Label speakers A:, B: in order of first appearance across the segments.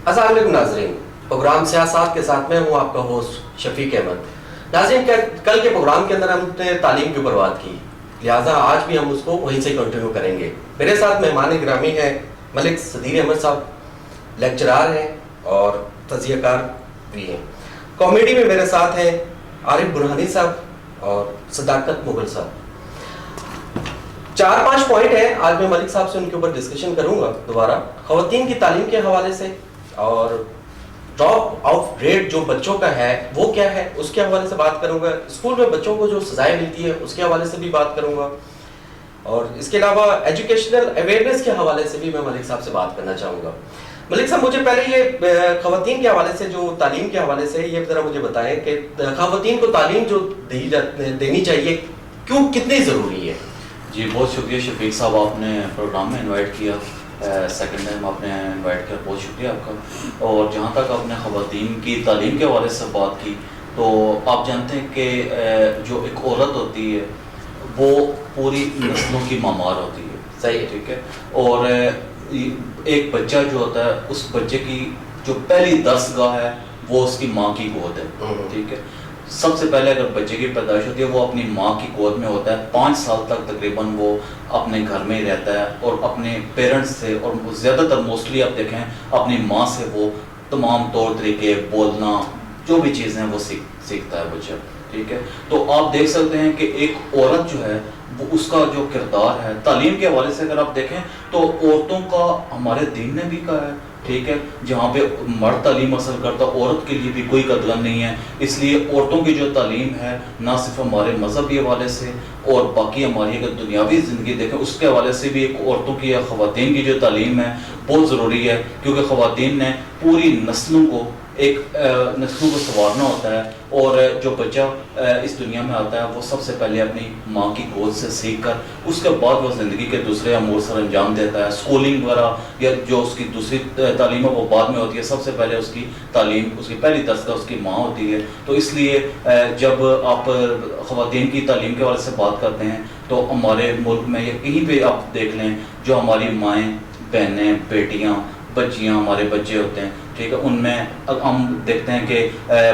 A: السلام علیکم ناظرین، پروگرام سیاست کے ساتھ میں ہوں آپ کا ہوسٹ شفیق احمد۔ ناظرین، کل کے پروگرام کے اندر ہم نے تعلیم کے اوپر بات کی، لہٰذا آج بھی ہم اس کو وہیں سے کنٹینیو کریں گے۔ میرے ساتھ مہمان گرامی ہیں ملک صدیر احمد صاحب، لیکچرار ہیں اور تجزیہ کار بھی ہیں۔ کامیڈی میں میرے ساتھ ہیں عارف برہانی صاحب اور صداقت مغل صاحب۔ 4-5 پوائنٹ ہیں، آج میں ملک صاحب سے ان کے اوپر ڈسکشن کروں گا دوبارہ، خواتین کی تعلیم کے حوالے سے، اور ڈراپ آؤٹ ریٹ جو بچوں کا ہے وہ کیا ہے اس کے حوالے سے بات کروں گا، اسکول میں بچوں کو جو سزائیں ملتی ہے اس کے حوالے سے بھی بات کروں گا، اور اس کے علاوہ ایجوکیشنل اویئرنیس کے حوالے سے بھی میں ملک صاحب سے بات کرنا چاہوں گا۔ ملک صاحب، مجھے پہلے یہ خواتین کے حوالے سے، جو تعلیم کے حوالے سے، یہ ذرا مجھے بتائیں کہ خواتین کو تعلیم جو دینی چاہیے کیوں، کتنی ضروری ہے؟
B: جی بہت شکریہ شفیق صاحب، آپ نے پروگرام میں انوائٹ کیا، سیکنڈ ٹائم آپ نے انوائٹ کیا، بہت شکریہ آپ کا۔ اور جہاں تک آپ نے خواتین کی تعلیم کے حوالے سے بات کی، تو آپ جانتے ہیں کہ جو ایک عورت ہوتی ہے وہ پوری نسلوں کی معمار ہوتی ہے،
A: صحیح ہے،
B: ٹھیک ہے۔ اور ایک بچہ جو ہوتا ہے، اس بچے کی جو پہلی درسگاہ ہے وہ اس کی ماں کی گود ہے، ٹھیک ہے۔ سب سے پہلے اگر بچے کی پیدائش ہوتی ہے وہ اپنی ماں کی گود میں ہوتا ہے، 5 سال تک تقریباً وہ اپنے گھر میں ہی رہتا ہے، اور اپنے پیرنٹس سے، اور زیادہ تر موسٹلی آپ دیکھیں اپنی ماں سے وہ تمام طور طریقے، بولنا، جو بھی چیزیں وہ سیکھتا ہے بچہ، ٹھیک ہے۔ تو آپ دیکھ سکتے ہیں کہ ایک عورت جو ہے وہ اس کا جو کردار ہے تعلیم کے حوالے سے اگر آپ دیکھیں تو عورتوں کا ہمارے دین نے بھی کہا ہے، ٹھیک ہے، جہاں پہ مرد تعلیم حاصل کرتا عورت کے لیے بھی کوئی قدر نہیں ہے۔ اس لیے عورتوں کی جو تعلیم ہے نہ صرف ہمارے مذہبی حوالے سے اور باقی ہماری اگر دنیاوی زندگی دیکھیں اس کے حوالے سے بھی ایک عورتوں کی یا خواتین کی جو تعلیم ہے بہت ضروری ہے، کیونکہ خواتین نے پوری نسلوں کو نسلوں کو سنوارنا ہوتا ہے، اور جو بچہ اس دنیا میں آتا ہے وہ سب سے پہلے اپنی ماں کی گود سے سیکھ کر اس کے بعد وہ زندگی کے دوسرے امور سر انجام دیتا ہے۔ اسکولنگ وغیرہ یا جو اس کی دوسری تعلیم ہے وہ بعد میں ہوتی ہے، سب سے پہلے اس کی تعلیم، اس کی پہلی درسگاہ اس کی ماں ہوتی ہے۔ تو اس لیے جب آپ خواتین کی تعلیم کے حوالے سے بات کرتے ہیں تو ہمارے ملک میں یا کہیں پہ آپ دیکھ لیں، جو ہماری مائیں، بہنیں، بیٹیاں، بچیاں، ہمارے بچے ہوتے ہیں، ٹھیک ہے، ان میں ہم دیکھتے ہیں کہ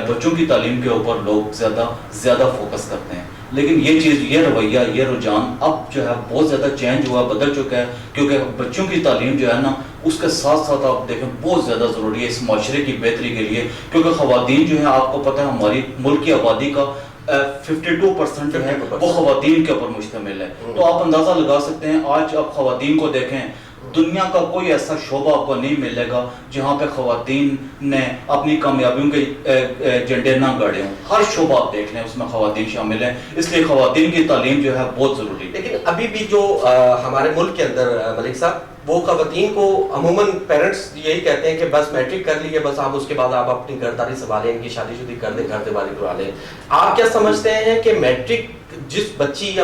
B: بچوں کی تعلیم کے اوپر لوگ زیادہ فوکس کرتے ہیں، لیکن یہ چیز، یہ رویہ، یہ رجحان اب جو ہے بہت زیادہ چینج ہوا، بدل چکا ہے، کیونکہ بچوں کی تعلیم جو ہے نا اس کے ساتھ ساتھ آپ دیکھیں بہت زیادہ ضروری ہے اس معاشرے کی بہتری کے لیے، کیونکہ خواتین جو ہیں آپ کو پتہ ہے ہماری ملک کی آبادی کا 52% جو ہے وہ خواتین کے اوپر مشتمل ہے۔ تو آپ اندازہ لگا سکتے ہیں، آج آپ خواتین کو دیکھیں، دنیا کا کوئی ایسا شعبہ آپ کو نہیں ملے گا جہاں پہ خواتین نے اپنی کامیابیوں کے جھنڈے نہ گاڑے ہوں۔ ہر شعبہ آپ دیکھ لیں اس میں خواتین شامل ہیں، اس لیے خواتین کی تعلیم جو ہے بہت ضروری ہے۔
A: لیکن ابھی بھی جو ہمارے ملک کے اندر ملک صاحب، وہ خواتین کو عموماً پیرنٹس یہی کہتے ہیں کہ بس میٹرک کر لیے، بس آپ اس کے بعد آپ اپنی گھرداری سنبھالیں، ان کی شادی شدی کر دیں، گھر دیواری کروا لیں۔ آپ کیا سمجھتے ہیں کہ میٹرک جس بچی یا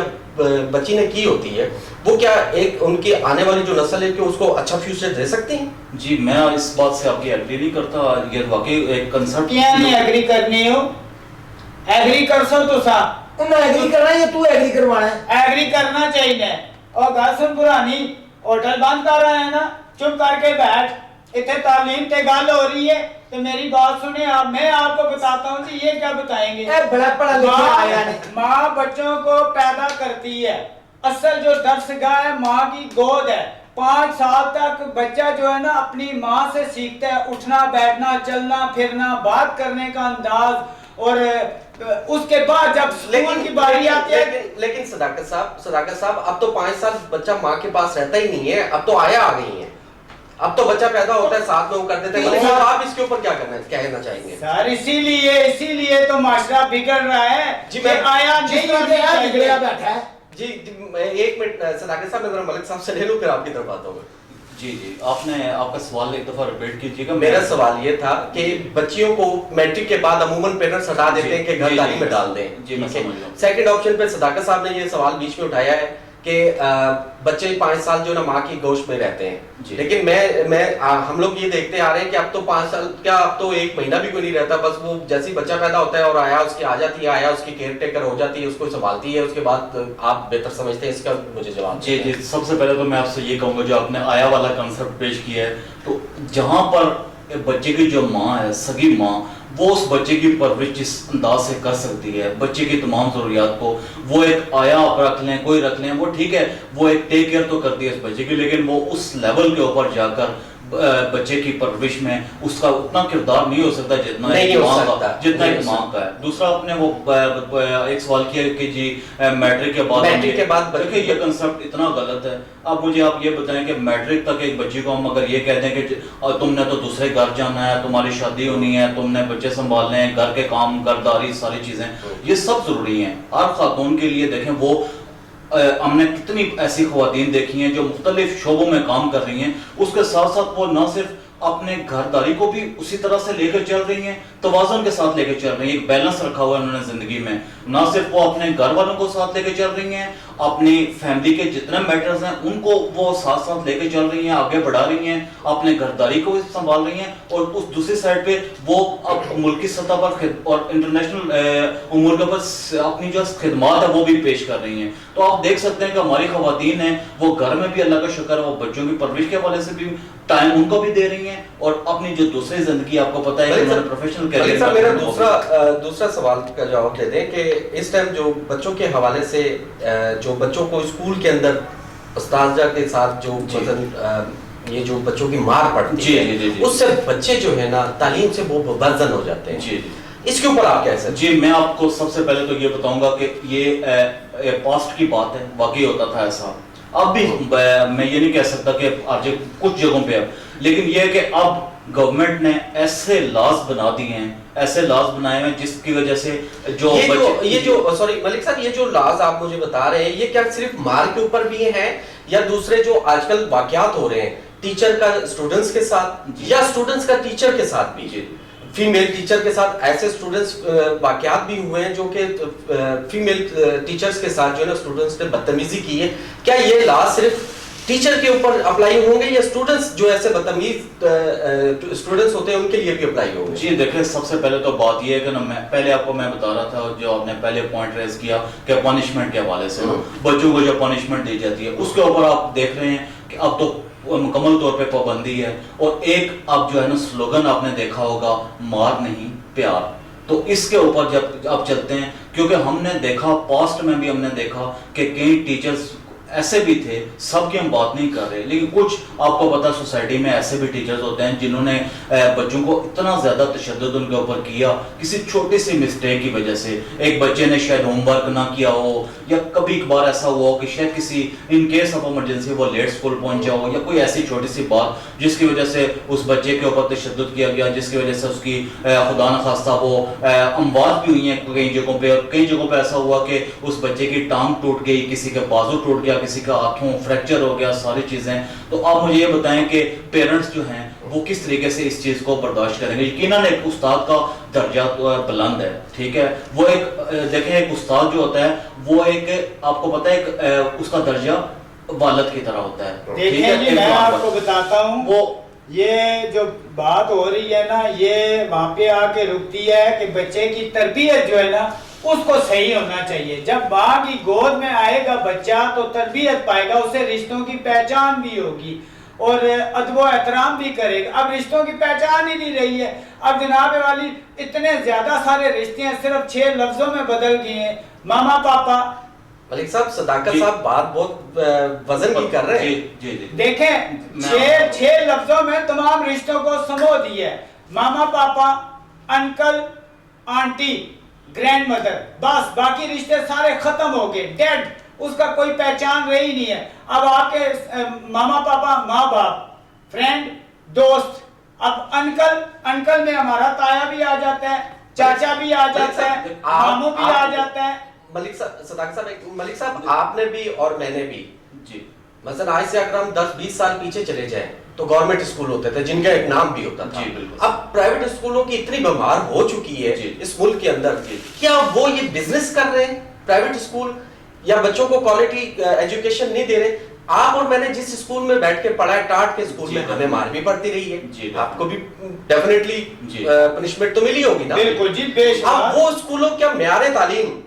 A: بچی نے کی ہوتی ہے وہ کیا ایک ان کی آنے والی جو نسل ہے کہ اس کو اچھا فیوچر دے سکتی ہیں؟
B: جی میں اس بات سے آپ کی ایگری نہیں کرتا، یہ واقعی ایک کنسرٹ
C: کیا نہیں ایگری کرنی ہو، ایگری کر سو تو سا
D: انہیں ایگری کرنا ہے یا تو ایگری کروانا ہے؟
C: ایگری کرنا چاہیے۔ اور گاسم پرانی ہوٹل بند کر رہے ہیں نا، چپ کر کے بیٹھ، اتنے تعلیم تے گل ہو رہی ہے تو میری بات سنیں آپ، میں آپ کو بتاتا ہوں کہ یہ کیا بتائیں گے۔
D: بڑا پڑھا لکھا آیا ہے،
C: ماں بچوں کو پیدا کرتی ہے، اصل جو درسگاہ ہے ماں کی گود ہے۔ 5 سال تک بچہ جو ہے نا اپنی ماں سے سیکھتا ہے، اٹھنا بیٹھنا، چلنا پھرنا، بات کرنے کا انداز، اور اس کے بعد جب اسکول کی باری آتی ہے۔
A: لیکن صداقت صاحب اب تو 5 سال بچہ ماں کے پاس رہتا ہی نہیں ہے، اب تو آیا آ گئی ہیں، اب تو بچہ پیدا ہوتا ہے ساتھ میں وہ کر دیتے ہیں۔ ملک صاحب آپ اس کے اوپر کیا کہنا چاہیں گے؟
C: سر اسی لیے تو معاشرہ بگڑ رہا ہے
A: جی
C: کہ آیا نہیں
D: بگڑیا بیٹھا ہے۔
A: جی 1 منٹ صداقت صاحب، میں ذرا ملک صاحب سے لے لوں پھر آپ کی طرف آتا ہوں۔
B: جی آپ کا سوال ایک دفعہ ریپیٹ کیجیے گا۔
A: میرا سوال یہ تھا کہ بچیوں کو میٹرک کے بعد عموماً پیرنٹس ہٹا دیتے ہیں کہ گھرداری میں ڈال دیں۔
B: جی میں سمجھ رہا ہوں۔
A: سیکنڈ آپشن پہ صداقت صاحب نے یہ سوال بیچ میں اٹھایا ہے کہ بچے 5 سال جو نا ماں کی گوشت میں رہتے ہیں، لیکن ہم لوگ یہ دیکھتے آ رہے ہیں کہ اب تو 5 سال کیا، اب تو 1 مہینہ بھی کوئی نہیں رہتا، بس وہ جیسے بچہ پیدا ہوتا ہے اور آیا اس کی آ جاتی ہے، آیا اس کی کیئر ٹیکر ہو جاتی ہے، اس کو سنبھالتی ہے، اس کے بعد آپ بہتر سمجھتے ہیں، اس کا مجھے جواب۔
B: جی سب سے پہلے تو میں آپ سے یہ کہوں گا جو آپ نے آیا والا کنسپٹ پیش کیا ہے، تو جہاں پر بچے کی جو ماں ہے، سگی ماں، وہ اس بچے کی پرورش جس انداز سے کر سکتی ہے، بچے کی تمام ضروریات کو وہ ایک آیا آپ رکھ لیں، کوئی رکھ لیں، وہ ٹھیک ہے، وہ ایک ٹیک کیئر تو کرتی ہے اس بچے کی، لیکن وہ اس لیول کے اوپر جا کر بچے کی پرورش میں اس کا اتنا کردار نہیں ہو سکتا جتنا ایک ماں کا ہے۔ دوسرا آپ نے وہ ایک سوال کیا کہ جی میٹرک کے بعد دیکھیں یہ کنسپٹ اتنا غلط ہے۔ اب مجھے آپ یہ بتائیں کہ میٹرک تک ایک بچی کو ہم اگر یہ کہہ دیں کہ تم نے تو دوسرے گھر جانا ہے، تمہاری شادی ہونی ہے، تم نے بچے سنبھالنے ہیں، گھر کے کام گھرداری ساری چیزیں یہ سب ضروری ہیں ہر خاتون کے لیے۔ دیکھیں وہ ہم نے کتنی ایسی خواتین دیکھی ہیں جو مختلف شعبوں میں کام کر رہی ہیں، اس کے ساتھ ساتھ وہ نہ صرف اپنے گھرداری کو بھی اسی طرح سے لے کر چل رہی ہیں، توازن کے ساتھ لے کے چل رہی ہیں، ایک بیلنس رکھا ہوا ہے انہوں نے زندگی میں، نہ صرف وہ اپنے گھر والوں کو ساتھ لے کے چل رہی ہیں، اپنی فیملی کے جتنے میٹرز ہیں ان کو وہ ساتھ ساتھ لے کے چل رہی ہیں، آگے بڑھا رہی ہیں، اپنے گھرداری کو بھی سنبھال رہی ہیں، اور اس دوسری سائڈ پہ وہ اب ملکی سطح پر اور انٹرنیشنل امور کے اوپر اپنی جو خدمات ہے وہ بھی پیش کر رہی ہیں۔ تو آپ دیکھ سکتے ہیں کہ ہماری خواتین ہیں وہ گھر میں بھی اللہ کا شکر ہے وہ بچوں کی پرورش کے حوالے سے بھی ٹائم ان کو بھی دے رہی ہیں، اور اپنی جو دوسری زندگی آپ کو پتہ ہے کہ پروفیشنل کیریئر کا
A: میرا دوسرا سوال کا جواب دے دیں کہ اس ٹائم جو بچوں کے حوالے سے جو بچوں کو اسکول کے اندر اساتذہ کے ساتھ جو یہ جو بچوں کی مار پڑتی ہے اس سے بچے جو ہے نا تعلیم سے وہ برزن ہو جاتے ہیں، اس کے اوپر آپ کیا ہے؟
B: جی میں آپ کو سب سے پہلے تو یہ بتاؤں گا کہ یہ پاسٹ کی بات ہے، واقعی ہوتا تھا ایسا، اب بھی میں یہ نہیں کہہ سکتا کہ آج کچھ جگہوں پہ اب، لیکن یہ ہے کہ اب گورنمنٹ نے ایسے لاز بنا دیے ہیں، ایسے لاز بنائے ہیں جس کی وجہ سے
A: سوری ملک صاحب یہ جو لاز آپ مجھے بتا رہے ہیں یہ کیا صرف مار کے اوپر بھی ہیں یا دوسرے جو آج کل واقعات ہو رہے ہیں ٹیچر کا اسٹوڈنٹس کے ساتھ یا اسٹوڈنٹس کا ٹیچر کے ساتھ بھی، فیمیل ٹیچر کے ساتھ ایسے اسٹوڈنٹس واقعات بھی ہوئے ہیں جو کہ فیمیل ٹیچرز کے ساتھ جو ہے نا اسٹوڈنٹس نے بدتمیزی کی ہے، کیا یہ لاز صرف ٹیچر کے اوپر اپلائی ہوں گے یا اسٹوڈنٹس جو ایسے بدتمیز اسٹوڈنٹس ہوتے ہیں ان کے لیے بھی اپلائی ہوں گے؟
B: جی دیکھیں سب سے پہلے تو بات یہ ہے کہ نا میں پہلے آپ کو میں بتا رہا تھا جو آپ نے پہلے پوائنٹ ریز کیا کہ پنشمنٹ کے حوالے سے بچوں کو جو پنشمنٹ دی جاتی ہے اس کے اوپر آپ دیکھ رہے ہیں کہ اب تو مکمل طور پہ پابندی ہے، اور ایک اب جو ہے نا سلوگن آپ نے دیکھا ہوگا مار نہیں پیار، تو اس کے اوپر جب آپ چلتے ہیں کیونکہ ہم نے دیکھا پاسٹ میں بھی ہم نے دیکھا کہ کئی ٹیچرز ایسے بھی تھے، سب کی ہم بات نہیں کر رہے لیکن کچھ آپ کو پتا سوسائٹی میں ایسے بھی ٹیچرز ہوتے ہیں جنہوں نے بچوں کو اتنا زیادہ تشدد ان کے اوپر کیا کسی چھوٹی سی مسٹیک کی وجہ سے، ایک بچے نے شاید ہوم ورک نہ کیا ہو یا کبھی کبھار ایسا ہوا ہو کہ شاید کسی ان کیس آف ایمرجنسی وہ لیٹ اسکول پہنچا ہو یا کوئی ایسی چھوٹی سی بات جس کی وجہ سے اس بچے کے اوپر تشدد کیا گیا، جس کی وجہ سے اس کی خدا نخواستہ وہ اموات بھی ہوئی ہیں کئی جگہوں پہ، اور کئی جگہوں پہ ایسا ہوا کہ اس بچے کی ٹانگ ٹوٹ گئی، کسی کا بازو ٹوٹ گیا، کسی کا ہاتھوں فریکچر ہو گیا، ساری چیزیں۔ تو آپ مجھے یہ بتائیں کہ پیرنٹس جو ہیں وہ کس طریقے سے اس چیز کو برداشت کریں گے؟ یقیناً ایک استاد کا درجہ بلند ہے، ٹھیک ہے، وہ ایک دیکھیں ایک استاد جو ہوتا ہے وہ ایک آپ کو پتہ ہے اس کا درجہ والد کی طرح ہوتا ہے۔
C: دیکھیں جی میں آپ کو بتاتا ہوں وہ یہ جو بات ہو رہی ہے نا یہ وہاں پہ آ کے رکتی ہے کہ بچے کی تربیت جو ہے نا اس کو صحیح ہونا چاہیے۔ جب ماں کی گود میں آئے گا بچہ تو تربیت پائے گا، اسے رشتوں کی پہچان بھی ہوگی اور ادب و احترام بھی کرے گا۔ اب رشتوں کی پہچان ہی نہیں رہی ہے، اب جناب والی اتنے زیادہ سارے رشتے ہیں صرف 6 لفظوں میں بدل گئے ہیں، ماما پاپا۔
A: ملک صاحب صداقت صاحب بات بہت وزن کی کر رہے ہیں،
C: دیکھیں 6 لفظوں میں تمام رشتوں کو سمو دیا ہے، ماما پاپا، انکل آنٹی، گرینڈ مدر، بس باقی رشتے سارے ختم ہو گئے، ڈیڈ، اس کا کوئی پہچان رہی نہیں ہے۔ اب آپ کے ماما پاپا ماں باپ، فرینڈ دوست، اب انکل میں ہمارا تایا بھی آ جاتا ہے، چاچا بھی آ جاتا ہے، ماموں بھی آ جاتا ہے۔
A: ملک صاحب آپ نے بھی اور میں نے بھی
B: جی
A: مثلا آج سے اگر ہم 10-20 سال پیچھے چلے جائیں تو گورنمنٹ اسکول ہوتے تھے جن کا ایک نام بھی ہوتا تھا، اب پرائیویٹ اسکولوں کی اتنی بمہار ہو چکی ہے اس ملک کے اندر، کیا وہ یہ بزنس کر رہے ہیں پرائیویٹ اسکول یا بچوں کو کوالٹی ایجوکیشن نہیں دے رہے؟ آپ اور میں نے جس اسکول میں بیٹھ کے پڑھا ہے ٹاٹ کے اسکول میں ہمیں مار بھی پڑتی رہی ہے، آپ کو بھی ڈیفینیٹلی پنشمنٹ تو ملی ہوگی نا؟
C: بالکل جی، بے شک۔
A: اب وہ اسکولوں کا معیار تعلیم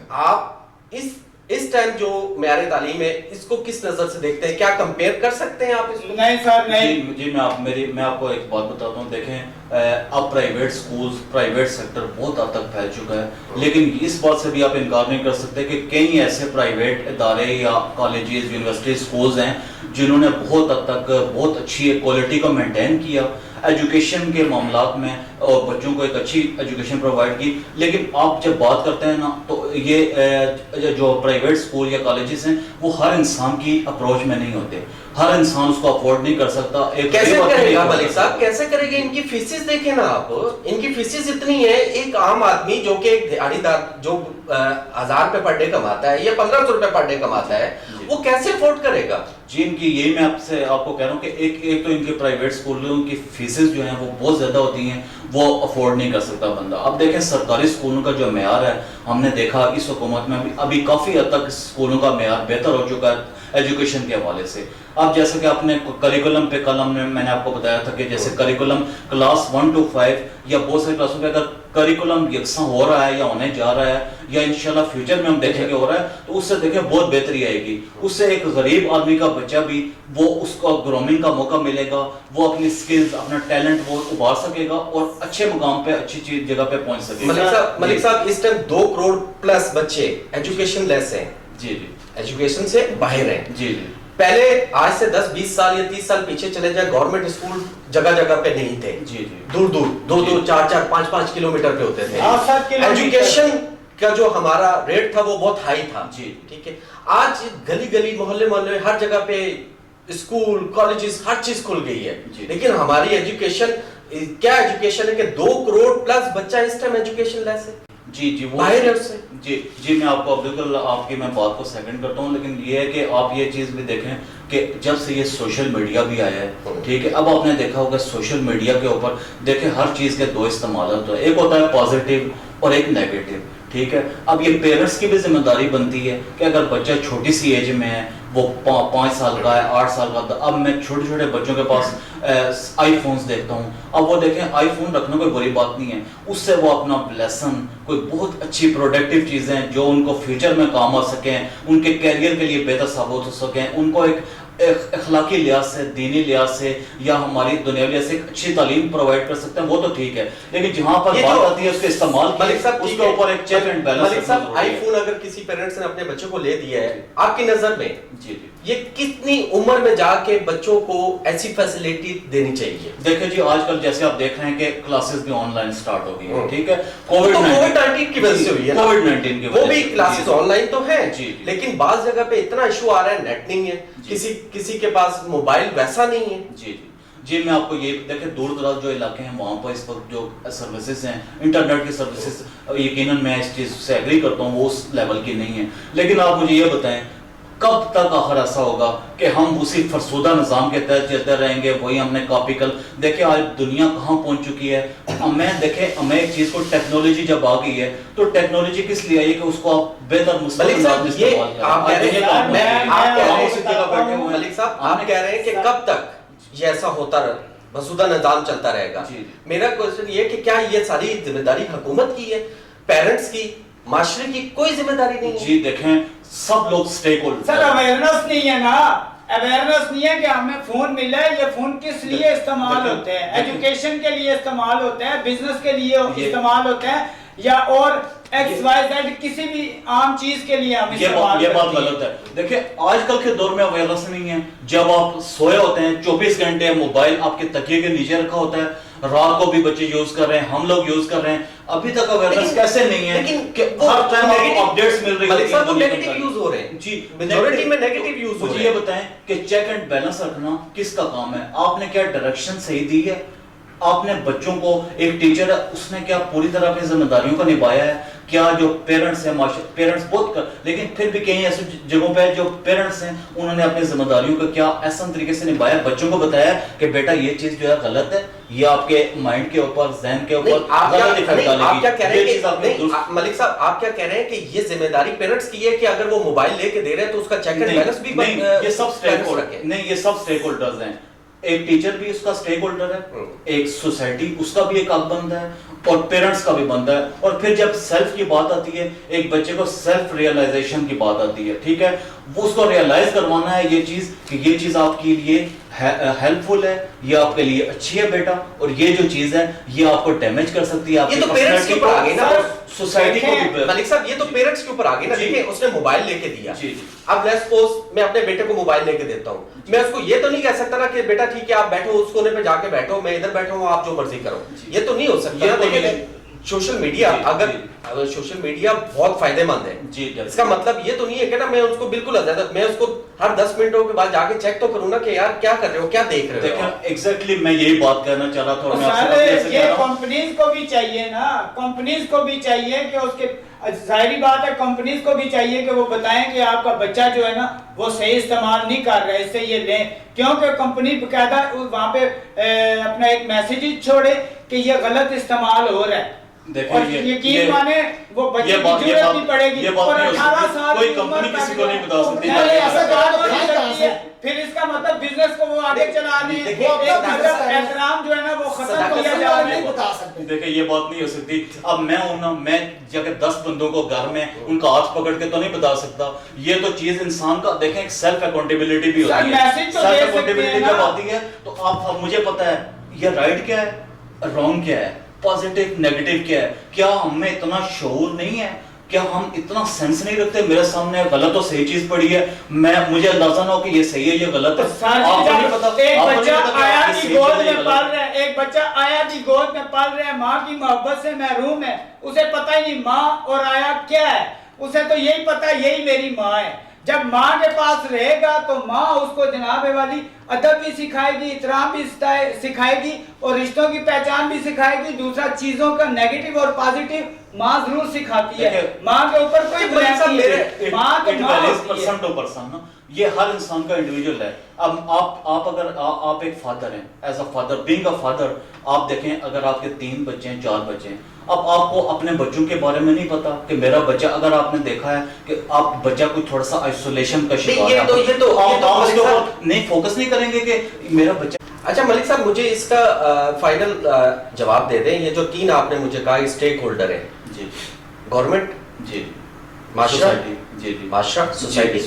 A: آپ اس اس ٹائم جو معیار تعلیم ہے اس کو کس نظر سے دیکھتے ہیں, کیا کمپیئر کر سکتے ہیں آپ اس کو؟
C: نہیں سر نہیں.
B: جی میں آپ کو ایک بات بتاتا ہوں. دیکھیں اب پرائیویٹ سکولز, پرائیویٹ سیکٹر بہت حد تک پھیل چکا ہے, لیکن اس بات سے بھی آپ انکار نہیں کر سکتے کہ کئی ایسے پرائیویٹ ادارے یا کالجز, یونیورسٹی, سکولز ہیں جنہوں نے بہت حد تک بہت اچھی کوالٹی کو مینٹین کیا ایجوکیشن کے معاملات میں, اور بچوں کو ایک اچھی ایجوکیشن پرووائڈ کی. لیکن آپ جب بات کرتے ہیں نا تو یہ جو پرائیویٹ سکول یا کالجز ہیں وہ ہر انسان کی اپروچ میں نہیں ہوتے, ہر انسان اس کو افورڈ نہیں کر سکتا.
A: کیسے کرے گا ملک صاحب, کیسے کرے گا؟ ان کی فیسز دیکھیں نا آپ, ان کی فیسز اتنی ہے, ایک عام آدمی جو کہ ایک دیہڑی دار جو 1000 روپے پر ڈے کماتا ہے یا 1500 روپے پر ڈے کماتا ہے, وہ کیسے افورڈ کرے گا؟
B: جی ان کی یہی میں آپ کو کہہ رہا ہوں کہ ایک تو ان کے پرائیویٹ اسکولوں کی فیسز جو ہیں وہ بہت زیادہ ہوتی ہیں, وہ افورڈ نہیں کر سکتا بندہ. اب دیکھیں سرکاری اسکولوں کا جو معیار ہے, ہم نے دیکھا اس حکومت میں ابھی کافی حد تک اسکولوں کا معیار بہتر ہو چکا ہے ایجوکیشن کے حوالے سے. اب جیسے کہ آپ نے کریکولم پہ کل میں نے آپ کو بتایا تھا کہ جیسے کریکولم کلاس 1 to 5 یا بہت ساری کلاسوں پہ اگر کریکولم یکساں ہو رہا ہے یا ہونے جا رہا ہے یا انشاءاللہ فیوچر میں ہم دیکھیں گے ہو رہا ہے, تو اس سے دیکھیں بہت بہتری آئے گی. اس سے ایک غریب آدمی کا بچہ بھی وہ اس کو گرومنگ کا موقع ملے گا, وہ اپنی سکلز, اپنا ٹیلنٹ وہ ابھار سکے گا اور اچھے مقام پہ, اچھی جگہ پہ پہنچ سکے گا.
A: ملک صاحب اس ٹائم 2 کروڑ پلس بچے ایجوکیشن لیس ہیں,
B: جی
A: ایجوکیشن سے باہر ہیں.
B: جی
A: پہلے آج سے 10-20 سال یا 30 سال پیچھے چلے جائیں, گورنمنٹ اسکول جگہ جگہ پہ نہیں تھے, دور دور 2-2, 4-4, 5-5 کلومیٹر پہ ہوتے تھے. ایجوکیشن کا جو ہمارا ریٹ تھا وہ بہت ہائی تھا. ٹھیک ہے, آج گلی گلی محلے محلے ہر جگہ پہ اسکول, کالجز, ہر چیز کھل گئی ہے. لیکن ہماری ایجوکیشن کیا ایجوکیشن ہے کہ 2 کروڑ پلس بچہ اس ٹائم ایجوکیشن لیس ہے.
B: جی میں آپ کو بالکل آپ کی میں بات کو سیکنڈ کرتا ہوں, لیکن یہ ہے کہ آپ یہ چیز بھی دیکھیں کہ جب سے یہ سوشل میڈیا بھی آیا ہے, ٹھیک ہے, اب آپ نے دیکھا ہوگا سوشل میڈیا کے اوپر دیکھیں ہر چیز کے 2 استعمالات ہوتے ہیں, ایک ہوتا ہے پازیٹیو اور ایک نیگیٹو. ٹھیک ہے, اب یہ پیرنٹس کی بھی ذمہ داری بنتی ہے کہ اگر بچہ چھوٹی سی ایج میں ہے, وہ 5 سال کا ہے, 8 سال کا, اب میں چھوٹے چھوٹے بچوں کے پاس آئی فونز دیکھتا ہوں. اب وہ دیکھیں آئی فون رکھنا کوئی بری بات نہیں ہے, اس سے وہ اپنا لیسن, کوئی بہت اچھی پروڈکٹیو چیزیں جو ان کو فیوچر میں کام آ سکیں, ان کے کیریئر کے لیے بہتر ثابت ہو سکیں, ان کو ایک اخلاقی لحاظ سے, دینی لحاظ سے یا ہماری دنیاوی لحاظ سے ایک اچھی تعلیم پرووائڈ کر سکتے ہیں, وہ تو ٹھیک ہے. لیکن جہاں پر بات آتی ہے اس کے استعمال کی, اس کے اوپر ایک چیک اینڈ بیلنس.
A: ملک صاحب آئی فون اگر کسی پیرنٹس نے اپنے بچوں کو لے دیا ہے, آپ کی نظر میں یہ کتنی عمر میں جا کے بچوں کو ایسی فیسلٹی دینی چاہیے؟
B: دیکھیں جی آج کل جیسے آپ دیکھ رہے ہیں کہ کلاسز بھی آن لائن سٹارٹ ہو گئی ہیں, ٹھیک ہے,
A: کووڈ-19 کی وجہ سے ہوئی ہے,
B: کووڈ-19 کی وجہ سے,
A: وہ بھی کلاسز آن لائن تو ہیں, لیکن بعض جگہ پہ اتنا ایشو آ رہا ہے, نیٹ نہیں ہے, کسی کے پاس موبائل ویسا نہیں ہے.
B: جی میں آپ کو یہ دیکھیں دور دراز جو علاقے ہیں وہاں پر اس وقت جو سروسز ہیں, انٹرنیٹ کی سروسز, یقیناً میں اس چیز سے ایگری کرتا ہوں وہ اس لیول کی نہیں ہے. لیکن آپ مجھے یہ بتائیں کب تک آخر ایسا ہوگا کہ ہم اسی فرسودہ نظام کے تحت چلتے رہیں گے, وہی ہم نے کاپی کر. دیکھیں آج دنیا کہاں پہنچ چکی ہے. دیکھیں ہمیں ایک چیز کو ٹیکنالوجی جب آ گئی ہے تو ٹیکنالوجی کس لیے آئی ہے کہ اس کو آپ بہتر مستقبل
A: آپ کہہ رہے ہیں کہ کب تک یہ ایسا ہوتا رہے, مسودہ نظام چلتا رہے گا. میرا کوشچن یہ کہ کیا یہ ساری ذمہ داری حکومت کی ہے, پیرنٹس کی, معاشرے کی کوئی ذمہ داری نہیں ہے؟
B: جی دیکھیں سب لوگ سٹیک ہولڈر,
C: سر اویئرنس نہیں ہے نا, اویئرنس نہیں ہے کہ ہمیں فون ملا ہے, یہ فون کس لیے استعمال ہوتے ہیں, ایجوکیشن کے لیے استعمال ہوتے ہیں, بزنس کے لیے استعمال ہوتے ہیں, یا اور ایکس وائی زیڈ کسی بھی عام چیز کے لیے ہم استعمال.
B: یہ بات غلط ہے. دیکھیں آج کل کے دور میں اویئرنس نہیں ہے. جب آپ سوئے ہوتے ہیں 24 گھنٹے موبائل آپ کے تکیے کے نیچے رکھا ہوتا ہے, رات کو بھی بچے یوز کر رہے ہیں, ہم لوگ یوز کر رہے ہیں, ابھی تک اویئرنس کیسے نہیں ہے کہ ہر ٹائم اپڈیٹس مل رہی ہیں.
A: سب نیگیٹو یوز ہو رہے ہیں. جی میجورٹی میں نیگیٹو یوز ہو رہے ہیں.
B: مجھے یہ بتائیں کہ چیک اینڈ بیلنس رکھنا کس کا کام ہے؟ آپ نے کیا ڈائریکشن صحیح دی ہے؟ آپ نے بچوں کو, ایک ٹیچر ہے اس نے کیا پوری طرح اپنی ذمہ داریوں کو نبھایا ہے؟ کیا جو پیرنٹس ہیں, پیرنٹس بہت کر, لیکن پھر بھی کہیں ایسی جگہوں پہ جو پیرنٹس ہیں انہوں نے اپنی ذمہ داریوں کو کیا احسن طریقے سے نبھایا, بچوں کو بتایا کہ بیٹا یہ چیز جو ہے غلط ہے, یہ آپ کے مائنڈ کے اوپر, ذہن کے اوپر غلط افیکٹ ڈالے گی.
A: آپ کیا کہہ رہے ہیں ملک صاحب, آپ کیا کہہ رہے ہیں کہ یہ ذمہ داری پیرنٹس کی ہے کہ اگر وہ موبائل لے کے دے رہے ہیں تو اس کا چیک اینڈ بیلنس بھی
B: یہ سب سٹیک ہولڈرز ہیں. ایک ٹیچر بھی اس کا سٹیک ہولڈر ہے, ایک سوسائٹی اس کا بھی ایک حق بنتا ہے, اور پیرنٹس کا بھی بنتا ہے. اور پھر جب سیلف کی بات آتی ہے, ایک بچے کو سیلف ریئلائزیشن کی بات آتی ہے, ٹھیک ہے, وہ اس کو ریئلائز کروانا ہے یہ چیز کہ یہ چیز آپ کے لیے ہیلپ فل ہے, یہ آپ کے لیے اچھی ہے بیٹا, اور یہ جو چیز ہے یہ آپ کو ڈیمیج کر سکتی ہے آپ
A: یہ تو پیرنٹس کے اوپر آ گئی نا,
B: سوسائٹی کو بھی.
A: ملک صاحب یہ تو پیرنٹس کے اوپر آ گئی نا. دیکھیں اس نے موبائل لے کے دیا, اب لیٹس سپوز میں اپنے بیٹے کو موبائل لے کے دیتا ہوں, میں اس کو یہ تو نہیں کہہ سکتا نا کہ بیٹا ٹھیک ہے آپ بیٹھو اس کونے پہ جا کے بیٹھو, میں ادھر بیٹھا ہوں آپ جو مرضی کرو, یہ تو نہیں ہو سکتا. دیکھیں سوشل میڈیا, اگر سوشل میڈیا بہت فائدہ مند ہے, اس کا مطلب یہ تو نہیں ہے کہ نا میں اس کو بالکل میں اس کو ہر 10 منٹوں کے بعد جا کے چیک تو کروں نا کہ یار کیا کر رہے ہو, کیا دیکھ رہے ہو.
B: ایگزیکٹلی میں یہی بات کہنا چاہ رہا تھا.
C: یہ کمپنیز کو بھی چاہیے نا, کمپنیز کو بھی چاہیے کہ اس کے, ظاہری بات ہے کمپنیز کو بھی چاہیے کہ وہ بتائیں کہ آپ کا بچہ جو ہے نا وہ صحیح استعمال نہیں کر رہا ہے, اس سے یہ لیں, کیونکہ کمپنی باقاعدہ وہاں پہ اپنا ایک میسیج چوڑے کہ یہ غلط استعمال ہو رہا ہے. اور یقین مانے وہ بچے کی ضرورت نہیں پڑے گی, اور 18 سال
B: کوئی کمپنی کسی کو نہیں بتا سکتی.
C: پھر اس کا مطلب بزنس کو وہ آگے چلا رہی ہے, احترام جو ہے نا وہ ختم کیا جا رہا ہے.
B: دیکھیں یہ بات نہیں ہو سکتی. اب میں ہوں نا, میں جا کے 10 بندوں کو گھر میں ان کا ہاتھ پکڑ کے تو نہیں بتا سکتا. یہ تو چیز انسان کا, دیکھیں ایک سیلف اکاؤنٹیبلٹی بھی ہوتی ہے. سیلف اکاؤنٹیبلٹی جب آتی ہے تو آپ مجھے پتا ہے یہ رائٹ کیا ہے, رانگ کیا ہے, پازیٹیو نیگیٹو کیا ہے. کیا ہم میں اتنا شعور نہیں ہے, کیا ہم اتنا سینس نہیں رکھتے, میرے سامنے غلط اور صحیح چیز پڑی ہے, مجھے اندازہ نہ ہو کہ یہ صحیح ہے یہ غلط ہے.
C: ایک بچہ آیا کی گود میں پل رہا ہے, ایک بچہ آیا کی گود میں پل رہا ہے, ماں کی محبت سے محروم ہے, اسے پتہ ہی نہیں ماں اور آیا کیا ہے, اسے تو یہی پتہ یہی میری ماں ہے. جب ماں کے پاس رہے گا تو ماں اس کو جناب والی ادب بھی سکھائے گی, احترام بھی سکھائے گی, اور رشتوں کی پہچان بھی سکھائے گی. دوسرا چیزوں کا نیگیٹو اور پازیٹیو ماں ضرور سکھاتی ہے. ماں کے اوپر کوئی بلیم نہیں ہے, ماں تو ماں ہوتی ہے.
B: یہ ہر انسان کا انڈیویجول ہے. اب آپ اگر آپ ایک فادر ہیں, as a father, being a father, آپ دیکھیں اگر آپ کے 3 بچے ہیں 4 بچے ہیں, اب آپ کو اپنے بچوں کے بارے میں نہیں پتا کہ میرا بچہ, اگر آپ نے دیکھا ہے کہ آپ بچہ کوئی تھوڑا سا آئسولیشن کا شکار ہے, آپ نہیں فوکس نہیں کریں گے کہ میرا بچہ.
A: اچھا ملک صاحب مجھے اس کا فائنل جواب دے دیں. یہ جو 3 آپ نے مجھے کہا اسٹیک ہولڈر ہے,
B: جی
A: گورنمنٹ,
B: جی
A: معاشرہ,
B: جی جی
A: معاشرہ, سوسائٹی,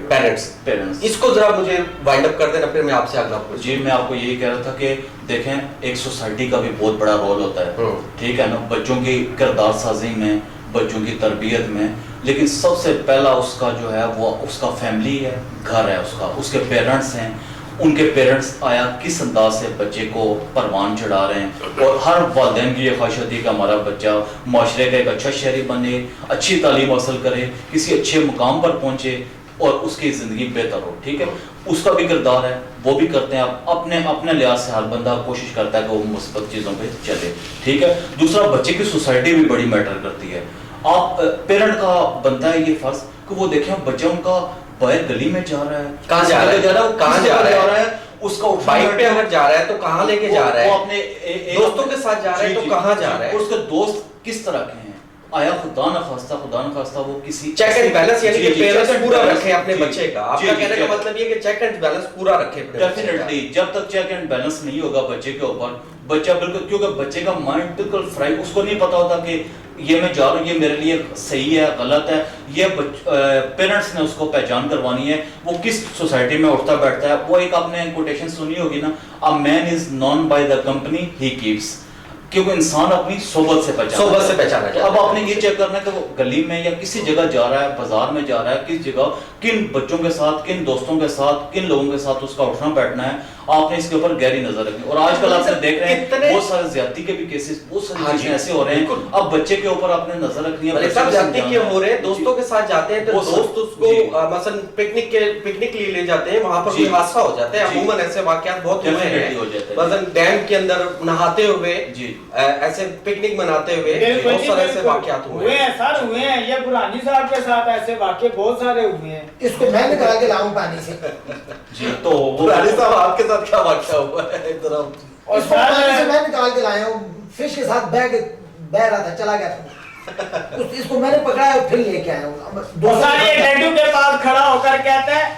A: پیرنٹس, اس کو ذرا مجھے وائنڈ اپ کر دینا, پھر میں آپ سے اگلا پوچھوں.
B: جی میں آپ کو یہی کہہ رہا تھا کہ دیکھیں ایک سوسائٹی کا بھی بہت بڑا رول ہوتا ہے, ٹھیک ہے نا, بچوں کی کردار سازی میں, بچوں کی تربیت میں, لیکن سب سے پہلا اس کا جو ہے وہ اس کا فیملی ہے, گھر ہے اس کا, اس کے پیرنٹس ہیں. ان کے پیرنٹس آیا کس انداز سے بچے کو پروان چڑھا رہے ہیں, اور ہر والدین کی یہ خواہش ہوتی ہے کہ ہمارا بچہ معاشرے کا ایک اچھا شہری بنے, اچھی تعلیم حاصل کرے, کسی اچھے مقام پر پہنچے اور اس کی زندگی بہتر ہو, ٹھیک ہے. اس کا بھی کردار ہے, وہ بھی کرتے ہیں. اپنے لحاظ سے ہر بندہ کوشش کرتا ہے کہ وہ مثبت چیزوں پہ چلے, ٹھیک ہے. دوسرا بچے کی سوسائٹی بھی بڑی میٹر کرتی ہے. آپ پیرنٹ کا بنتا ہے یہ فرض کہ وہ دیکھیں بچہ ان کا باہر گلی میں جا رہا ہے,
A: کہاں جا رہا ہے,
B: اس کا
A: بائک پہ اگر جا رہا ہے تو کہاں لے کے جا رہا ہے,
B: وہ اپنے
A: دوستوں کے ساتھ جا رہا ہے تو کہاں جا رہا ہے,
B: اور اس کے دوست کس طرح کے ہیں, آیا خدا نخواستہ وہ کسی
A: چیک اینڈ بیلنس, یعنی کہ پیرنٹس پورا رکھے اپنے بچے کا. آپ کا کہنے کا مطلب یہ کہ چیک اینڈ بیلنس پورا رکھے.
B: ڈیفینیٹلی جب تک چیک اینڈ بیلنس نہیں ہوگا بچے کے اوپر, بچہ بالکل, کیونکہ بچے کا مائنڈ بالکل فرائی, اس کو نہیں پتا ہوتا کہ یہ میں جا رہا ہوں یہ میرے لیے صحیح ہے غلط ہے. یہ پیرنٹس نے اس کو پہچان کروانی ہے, وہ کس سوسائٹی میں اٹھتا بیٹھتا ہے. وہ ایک آپ نے کوٹیشن سنی ہوگی نا, a man is known by the company he keeps, کیونکہ انسان اپنی صحبت سے پہچانا جاتا ہے. اب آپ نے یہ چیک کرنا ہے کہ وہ گلی میں یا کسی جگہ جا رہا ہے, بازار میں جا رہا ہے, کس جگہ کن بچوں کے ساتھ, کن دوستوں کے ساتھ, کن لوگوں کے ساتھ اس کا اٹھنا بیٹھنا ہے. آپ نے اس کے اوپر گہری نظر رکھنی. اور آج کل آپ نے دیکھ رہے ہیں بہت سارے زیادتی کے بھی کیسز, بہت ساری چیزیں ایسے ہو رہے ہیں. اب بچے کے اوپر آپ نے نظر رکھنی ہے.
A: سب زیادتی کے ہو رہے ہیں, دوستوں کے ساتھ جاتے ہیں تو دوست اس کو مثلا پکنک لیے لے جاتے ہیں, وہاں پر کوئی حادثہ ہو جاتا ہے. عموماً ایسے واقعات بہت ہوئے ہیں, مثلا ڈیم کے اندر نہاتے ہوئے, ایسے پکنک مناتے ہوئے, بہت سارے ایسے واقعات ہوئے ہیں
C: سر, ہوئے ہیں. یہ برہانی صاحب کے ساتھ ایسے واقعے بہت سارے ہوئے ہیں.
D: اس کو میں نکال کے لاؤں پانی سے.
B: جی تو
A: برہانی صاحب آپ کے ساتھ کیا واقعہ ہوا ہے؟
D: اس کو پانی سے میں نکال کے لایا ہوں, فش کے ساتھ بہ رہا تھا, چلا گیا تھا. اس کو میں نے پکڑا ہے اور پھر لے کے آیا ہوں.
C: ڈیڈو کے پاس کھڑا ہو کر کہتا ہے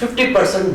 A: 50%